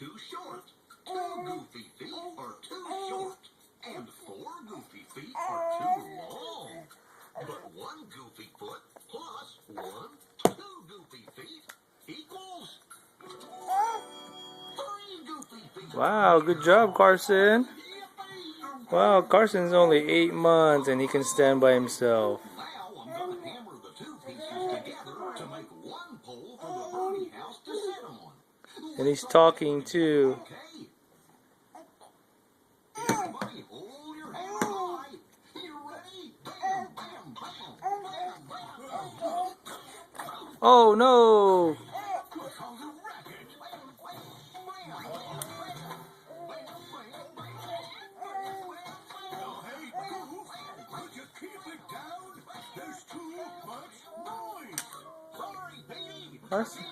too short. 2 goofy feet are too short. And 4 goofy feet are too long. But 1 goofy foot plus 2 goofy feet equals 3 goofy feet. Wow, good job, Carson. Wow, Carson's only 8 months and he can stand by himself. Now I'm going to hammer the 2 pieces together to make 1 pole for the birdie house to sit on. And he's talking too. Okay. Everybody hold your hammer high. You ready? Bam, bam, bam, bam, bam. Oh no! Keep it down. There's too much noise. Sorry, baby. Carson.